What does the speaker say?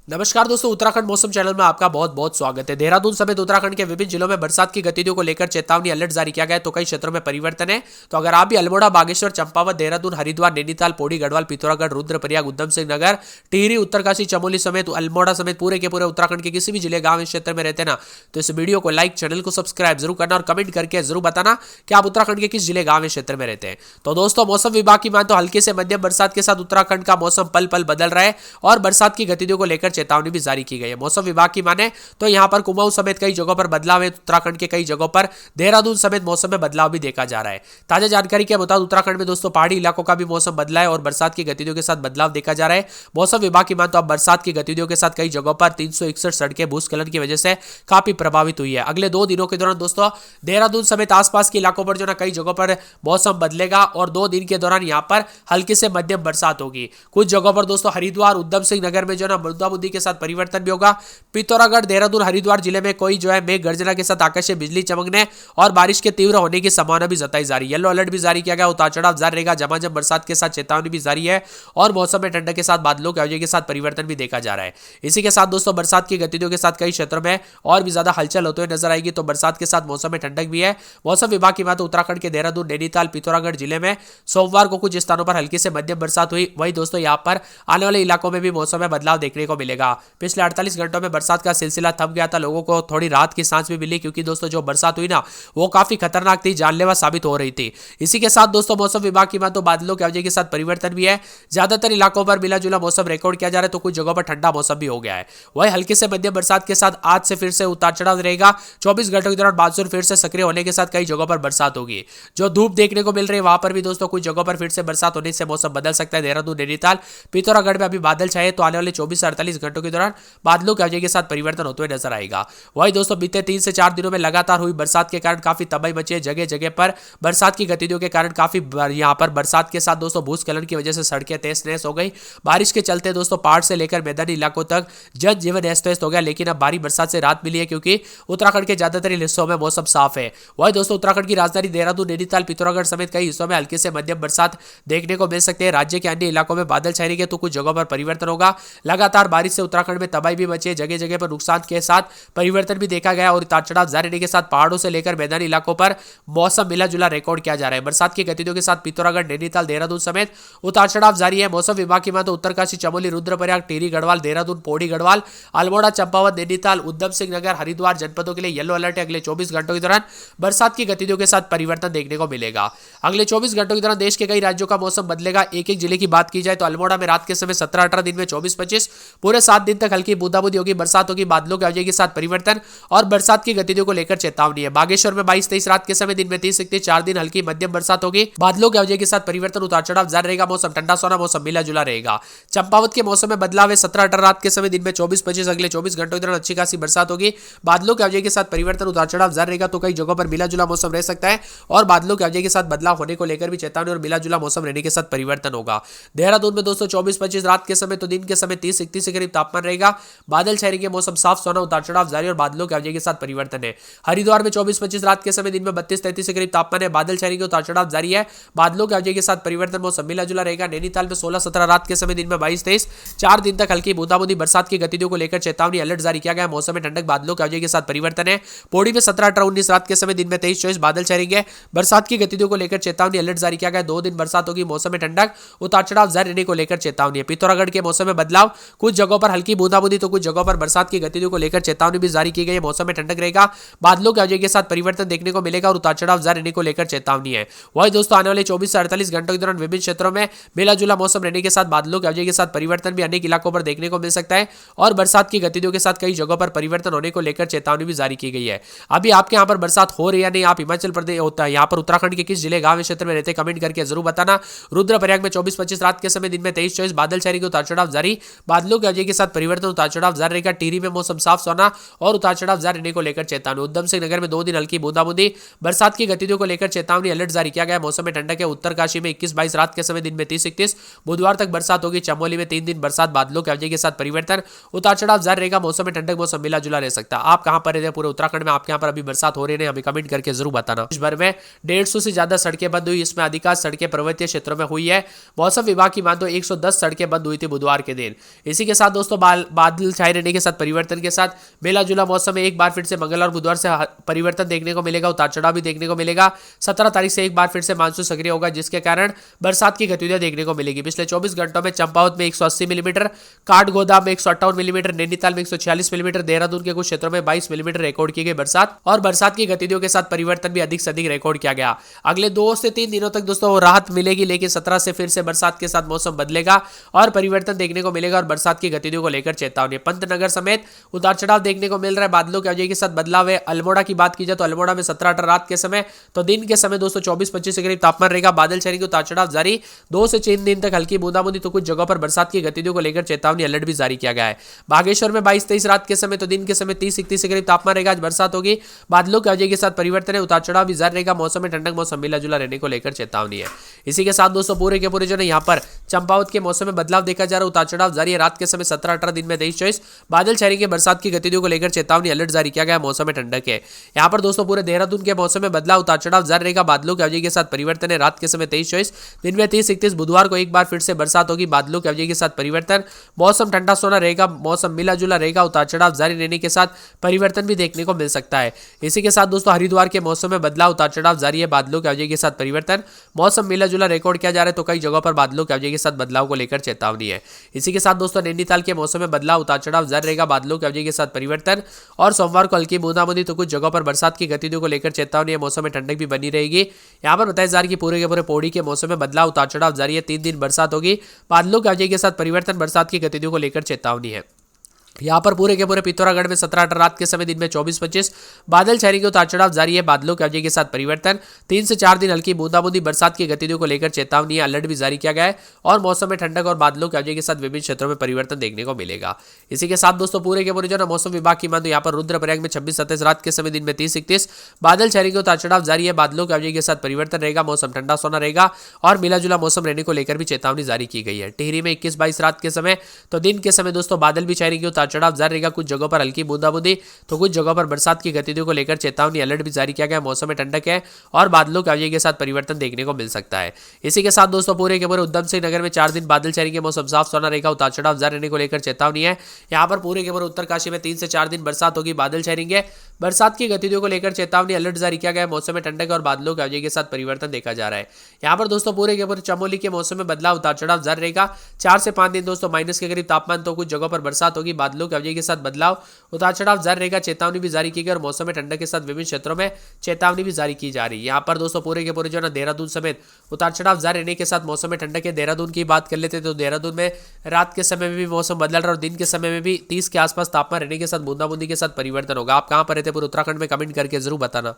नमस्कार दोस्तों, उत्तराखंड मौसम चैनल में आपका बहुत बहुत स्वागत है। देहरादून समेत उत्तराखंड के विभिन्न जिलों में बरसात की गतिविधियों को लेकर चेतावनी अलर्ट जारी किया गया है, तो कई क्षेत्रों में परिवर्तन है। तो अगर आप भी अल्मोड़ा, बागेश्वर, चंपावत, देहरादून, हरिद्वार, नैनीताल, पौड़ी, गढ़वाल, पिथौरागढ़, रुद्रप्रयाग, उधम सिंह नगर, टिहरी, उत्तरकाशी, चमोली समेत अल्मोड़ा समेत पूरे के पूरे उत्तराखंड के किसी भी जिले, गांव, इस क्षेत्र में रहते ना, तो इस वीडियो को लाइक, चैनल को सब्सक्राइब जरूर करना और कमेंट करके जरूर बताना कि आप उत्तराखंड के किस जिले, गांव, इस क्षेत्र में रहते हैं। तो दोस्तों, मौसम विभाग की मान तो हल्के से मध्यम बरसात के साथ उत्तराखंड का मौसम पल पल बदल रहा है और बरसात की गतिविधियों को लेकर चेतावनी भी जारी की गई है। मौसम विभाग की माने तो यहां पर कुमाऊं समेत कई जगहों पर बदलाव है। उत्तराखंड के कई जगहों पर देहरादून समेत मौसम में बदलाव भी देखा जा रहा है। ताजा जानकारी के मुताबिक उत्तराखंड में दोस्तों पहाड़ी इलाकों का भी मौसम बदला है और बरसात की गतिविधियों के साथ बदलाव देखा जा रहा है। मौसम विभाग की मान तो अब बरसात की गतिविधियों के साथ कई जगहों पर 361 सड़कें भूस्खलन की वजह से काफी प्रभावित हुई है। अगले 2 दिनों के दौरान दोस्तों देहरादून समेत आसपास के इलाकों पर जो ना कई जगहों पर मौसम बदलेगा और 2 दिन के दौरान यहां पर हल्की से मध्यम बरसात होगी। कुछ जगहों पर दोस्तों हरिद्वार, उधम सिंह नगर में जो ना बूंदाबूंदी के साथ परिवर्तन भी होगा। पिथौरागढ़, देहरादून, हरिद्वार जिले में कोई जो है मेघ गर्जना के साथ आकाशीय बिजली चमकने और बारिश के तीव्र होने की संभावना भी जताई जा रही है। येलो अलर्ट भी जारी किया गया। उतार चढ़ाव जारी रहेगा। झमाझम बरसात के साथ चेतावनी भी जारी है और मौसम में ठंडक के साथ बादलों के आयोजन के साथ परिवर्तन भी देखा जा रहा है। इसी के साथ दोस्तों बरसात की गतिविधियों के साथ कई क्षेत्रों में और भी ज्यादा हलचल होते हुए नजर आएगी। तो बरसात के साथ मौसम में ठंडक भी है। मौसम विभाग की बात उत्तराखंड के देहरादून, नैनीताल, पिथौरागढ़ जिले में सोमवार को कुछ स्थानों पर हल्की से मध्यम बरसात हुई। वही दोस्तों यहाँ पर आने वाले इलाकों में भी मौसम में बदलाव देखने को मिलेगा। पिछले 48 घंटों में बरसात का सिलसिला थम गया था। लोगों को थोड़ी राहत की सांस भी मिली क्योंकि दोस्तों जो बरसात हुई ना वो काफी खतरनाक थी, जानलेवा साबित हो रही थी। इसी के साथ दोस्तों मौसम विभाग की बात तो बादलों के आयोजन के साथ परिवर्तन भी है। ज्यादातर इलाकों पर मिला जुला मौसम रिकॉर्ड किया जा रहा है, तो कुछ जगहों पर ठंडा मौसम भी हो गया है। वही हल्की से मध्यम बरसात के साथ आज से फिर से उतार चढ़ाव रहेगा। 24 घंटों के दौरान मानसून फिर से सक्रिय होने के साथ कई जगहों पर बरसात होगी। जो धूप देखने को मिल रही है वहां पर भी दोस्तों कुछ जगहों पर फिर से बरसात होने से मौसम बदल सकता है। देहरादून, नैनीताल, पिथौरागढ़ में अभी बादल छाए, तो आने वाले 24 से 48 घंटों के दौरान बादलों के आयोजन के साथ परिवर्तन होते हुए नजर आएगा। वही दोस्तों बीते 3 से 4 दिनों में लगातार हुई बरसात के कारण काफी तबाही मची है। जगह जगह पर बरसात की गतिविधियों के कारण काफी यहां पर बरसात के साथ दोस्तों भूस्खलन की वजह से सड़कें तहस नहस हो गई। बारिश के चलते दोस्तों पहाड़ से लेकर मैदानी इलाकों तक जनजीवन अस्त व्यस्त हो गया। लेकिन अब भारी बरसात से राहत मिली है क्योंकि उत्तराखंड के ज्यादातर हिस्सों में मौसम साफ है। वही दोस्तों उत्तराखंड की राजधानी देहरादून, नैनीताल, पिथौरागढ़ समेत कई हिस्सों में हल्की से मध्यम बरसात देखने को मिल सकती है। राज्य के अन्य इलाकों में बादल छाएंगे तो कुछ जगहों पर परिवर्तन होगा। लगातार बारिश से उत्तराखंड में तबाही भी मची है। जगह जगह पर नुकसान के साथ परिवर्तन भी देखा गया और उतार चढ़ाव जारी रहने के साथ पहाड़ों से लेकर मैदानी इलाकों पर मौसम मिला जुला रिकॉर्ड किया जा रहा है। बरसात की गतिविधियों के साथ पिथौरागढ़, नैनीताल, देहरादून समेत उतार चढ़ाव जारी है। मौसम विभाग की माने उत्तरकाशी, चमोली, रुद्रप्रयाग, टिहरी, गढ़वाल, देहरादून, पौड़ी, गढ़वाल, अल्मोड़ा, चंपावत, नैनीताल, उधम सिंह नगर, हरिद्वार जनपदों के लिए येलो अलर्ट है। अगले 24 घंटों के दौरान बरसात की गतिविधियों के साथ परिवर्तन देखने को मिलेगा। अगले 24 घंटों के दौरान देश के कई राज्यों का मौसम बदलेगा। एक एक जिले की बात की जाए तो अल्मोड़ा में रात के समय 17-18, दिन में 24-25, पूरे 7 दिन तक हल्की बूंदाबूंदी होगी, बरसात होगी। बादलों के आयोजन के साथ परिवर्तन और बरसात की गतिविधियों को लेकर चेतावनी है। बागेश्वर में 22-23 रात के समय, दिन में 30-31, 4 दिन हल्की मध्यम बरसात होगी। बादलों के आयोजन के साथ परिवर्तन, उतार चढ़ाव जारी रहेगा। मौसम ठंडा सोना, मौसम मिला जुला रहेगा। चंपावत के मौसम में बदलाव है। 17-18 रात के समय, दिन में 24-25, अगले 24 घंटों के दौरान अच्छी खासी बरसात होगी। बादलों के आयोजन के साथ परिवर्तन, उतार चढ़ाव जारी रहेगा। तो कई जगहों पर मिला जुला मौसम रह सकता है और बादलों के आयोजन के साथ बदलाव होने को लेकर भी चेतावनी और मिला जुला मौसम रहने के साथ परिवर्तन होगा। देहरादून में दोस्तों 24-25 रात के समय, तो दिन के समय 30-31 के करीब तापमान रहेगा। बादल छाएंगे, मौसम साफ सोना, उतार चढ़ाव जारी और बादलों के आयोजन के साथ परिवर्तन है। हरिद्वार में 24-25 रात के समय, दिन में 32-33 के करीब तापमान है। बादल छाएंगे, उतार चढ़ाव जारी है। बादलों के आयोजन के साथ परिवर्तन, मौसम मिला जुला रहेगा। नैनीताल में 16-17 रात के समय, दिन में 22-23, 4 दिन तक हल्की बूंदाबूंदी बरसात की गतिविधियों को लेकर चेतावनी अलर्ट जारी किया गया। मौसम में ठंडक, बादलों के आयोजन के साथ परिवर्तन है। पौड़ी में 17-18-19 रात के समय, दिन में 23-24, बादल छाएंगे। बरसात की गतिविधियों को लेकर चेतावनी अलर्ट जारी किया गया। 2 दिन बरसात होगी। मौसम में ठंडक, उतार चढ़ाव जारी रहने को लेकर चेतावनी है। पिथौरागढ़ के मौसम में बदलाव, कुछ जगहों पर हल्की बूंदाबूंदी तो कुछ जगहों पर बरसात की गतिविधियों को लेकर चेतावनी भी जारी की गई है। मौसम में ठंडक रहेगा। बादलों के आयोजन के साथ परिवर्तन देखने को मिलेगा और उतार चढ़ाव जारी रहने को लेकर चेतावनी है। वही दोस्तों आने वाले 24 से 48 घंटों के दौरान विभिन्न क्षेत्रों में मिला जुला मौसम रहने के साथ बादलों के आयोजन के साथ परिवर्तन भी अनेक इलाकों पर देखने को मिल सकता है और बरसात की गतिविधियों के साथ कई जगहों पर परिवर्तन होने को लेकर चेतावनी भी जारी की गई है। अभी आपके यहाँ पर बरसात हो रही है या नहीं, आप हिमाचल प्रदेश होता है यहाँ पर उत्तराखंड के किस जिले, गांव, क्षेत्र में रहते, कमेंट करके जरूर बताना। रुद्रप्रयाग में 24-25 रात के समय, दिन में 23-24, बादल छाएंगे, उतार चढ़ाव जारी। बादलों के आयोजन के साथ परिवर्तन, उतार चढ़ाव जारी रहेगा। टिहरी में मौसम साफ सोना और उतार चढ़ाव जारी रहने को लेकर चेतावनी। उधम सिंह नगर में 2 दिन हल्की बूंदाबूंदी बरसात की गतिविधियों को लेकर चेतावनी अलर्ट जारी किया गया। मौसम में ठंडक है। उत्तरकाशी में 21-22 रात के समय, दिन में 30-31, बुधवार तक बरसात होगी। चमोली में 3 दिन बरसात, बादलों के आयोजन के साथ परिवर्तन, उतार चढ़ाव जारी रहेगा। मौसम में ठंडक, मौसम मिला जुला रह सकता है। आप कहां पर रहते हैं पूरे उत्तराखंड में, आपके यहाँ पर अभी बरसात हो रही है, हमें कमेंट करके जरूर बताना। देश भर में 150 से ज्यादा सड़कें बंद हुई, इसमें अधिकांश सड़कें पर्वतीय क्षेत्रों में हुई है। मौसम विभाग की मान तो 110 सड़कें बंद हुई थी बुधवार के दिन। इसी के साथ दोस्तों बादल छाए रहने के साथ परिवर्तन के साथ मेला जुला मौसम में एक बार फिर से मंगल और बुधवार से परिवर्तन देखने को मिलेगा, उतार चढ़ाव भी देखने को मिलेगा। 17 तारीख से एक बार फिर से मानसून सक्रिय होगा, जिसके कारण बरसात की गतिविधियां देखने को मिलेगी। पिछले 24 घंटों में चंपावत में 180 मिलीमीटर, काठगोदाम में 158 मिलीमीटर, नैनीताल में 146 मिलीमीटर, देहरादून के कुछ क्षेत्रों में 22 मिलीमीटर रिकॉर्ड की गई बरसात और बरसात की गतिविधियों के साथ परिवर्तन भी अधिक से अधिक रिकॉर्ड किया गया। अगले 2 से 3 दिनों तक दोस्तों राहत मिलेगी, लेकिन 17 से फिर से बरसात के साथ मौसम बदलेगा और परिवर्तन देखने को मिलेगा और बरसात की गतिविधियों को लेकर चेतावनी। पंतनगर समेत उतार चढ़ाव देखने को मिल रहा है, बादलों की वजह के साथ बदलाव है। अल्मोड़ा की बात की जाए तो अल्मोड़ा में 17-18 रात के समय, तो दिन के समय दोस्तों 24-25 के करीब तापमान रहेगा। बादल छाएंगे, उतार चढ़ाव जारी, 2 से 3 दिन तक हल्की बूंदाबूंदी, तो कुछ जगहों पर बरसात की गतिविधियों को लेकर चेतावनी अलर्ट भी जारी किया गया है। बागेश्वर में 22-23 रात के समय, तो दिन के समय 30-31 के करीब तापमान रहेगा। आज बरसात होगी, बादलों की वजह के साथ परिवर्तन है, उतार चढ़ाव भी जारी रहेगा। मौसम में ठंडक, मौसम मिला जुला रहने को लेकर चेतावनी है। इसी के साथ दोस्तों पूरे के पूरे जो है यहाँ पर चंपावत के मौसम में बदलाव देखा जा रहा है, उतार चढ़ाव जारी है। रात के समय 17-18, दिन में 23-24 बादल छाएंगे, बरसात की गतिविधियों को लेकर चेतावनी अलर्ट जारी किया गया। मौसम में ठंडक है। यहाँ पर दोस्तों पूरे देहरादून के मौसम में बदलाव, उतार चढ़ाव जारी रहेगा। बादलों की वजह के साथ परिवर्तन है। रात के समय 23-24, दिन में 30-31, बुधवार को एक बार फिर से बरसात होगी, बादलों की वजह के साथ परिवर्तन। मौसम ठंडा सोना रहेगा, मौसम मिला जुला रहेगा, उतार चढ़ाव जारी रहने के साथ परिवर्तन भी देखने को मिल सकता है। इसी के साथ दोस्तों हरिद्वार के मौसम में बदलाव, उतार चढ़ाव जारी है, बादलों की वजह के साथ परिवर्तन। मौसम मिला जुला रिकॉर्ड किया जा रहा है, तो कई जगहों पर बादलों की वजह के साथ बदलाव को लेकर चेतावनी है। इसी के साथ दोस्तों नैनीताल के मौसम में बदलाव, उतार चढ़ाव जारी रहेगा, बादलों की वजह के साथ परिवर्तन और सोमवार को हल्की बूंदाबांदी, तो कुछ जगहों पर बरसात की गतिविधियों को लेकर चेतावनी है। मौसम में ठंडक भी बनी रहेगी। यहाँ पर बताया जा रहा है कि पूरे के पूरे पौड़ी के मौसम में बदलाव, उतार चढ़ाव जारी है। 3 दिन बरसात होगी, बादलों की वजह के साथ परिवर्तन, बरसात की गतिविधियों को लेकर चेतावनी है। यहाँ पर पूरे के पूरे पिथौरागढ़ में 17-18 रात के समय, दिन में 24-25 बादल छाएंगे, उतार चढ़ाव जारी है, बादलों की वजह के साथ परिवर्तन। 3 से 4 दिन हल्की बूंदाबूंदी, बरसात की गतिविधियों को लेकर चेतावनी, अलर्ट भी जारी किया गया है और मौसम में ठंडक और बादलों की वजह के साथ विभिन्न क्षेत्रों में परिवर्तन देखने को मिलेगा। इसी के साथ दोस्तों पूरे के पूरे जो है मौसम विभाग की मानो यहाँ पर रुद्रप्रयाग में 26-27 रात के समय, दिन में 30-31 बादल छाएंगे, उतार चढ़ाव जारी है, बादलों की वजह के साथ परिवर्तन रहेगा। मौसम ठंडा सोना रहेगा और मिला जुला मौसम रहने को लेकर भी चेतावनी जारी की गई है। टिहरी में 21-22 रात के समय, तो दिन के समय दोस्तों बादल भी छाएंगे, उतार चढ़ाव जारी रहेगा, कुछ जगहों पर हल्की बूंदाबूंदी, तो कुछ जगहों पर बरसात की गतिविधियों को लेकर चेतावनी अलर्ट भी जारी किया गया। मौसम में ठंडक है और बादलों की वजह के साथ परिवर्तन देखने को मिल सकता है। इसी के साथ दोस्तों पूरे के पूरे उधम सिंह नगर में 4 दिन बादल छाएंगे, मौसम साफ सोना रहेगा, उतार चढ़ाव जारी रहने को लेकर चेतावनी है। यहाँ पर पूरे के पूरे उत्तरकाशी में 3 से 4 दिन बरसात होगी, बादल छाएंगे, बरसात की गतिविधियों को लेकर चेतावनी अलर्ट जारी किया गया। मौसम में ठंडक और बादलों की वजह के साथ परिवर्तन देखा जा रहा है। यहाँ पर दोस्तों पूरे के पूरे चमोली के मौसम में बदलाव, उतार चढ़ाव जारी रहेगा। 4 से 5 दिन दोस्तों माइनस के करीब तापमान, तो कुछ जगहों पर बरसात होगी, बादलों की वजह के साथ बदलाव, उतार चढ़ाव जारी रहेगा। चेतावनी भी जारी की गई और मौसम में ठंडक के साथ विभिन्न क्षेत्रों में चेतावनी भी जारी की जा रही है। यहाँ पर दोस्तों पूरे के पूरे जो है देहरादून समेत उतार चढ़ाव जारी रहने के साथ मौसम में ठंडक है। देहरादून की बात कर लेते तो देहरादून में रात के समय में भी मौसम बदल रहा है और दिन के समय में भी 30 के आसपास तापमान रहने के साथ बूंदाबूंदी के साथ परिवर्तन होगा। आप कहां पर रहते पूरे उत्तराखंड में कमेंट करके जरूर बताना।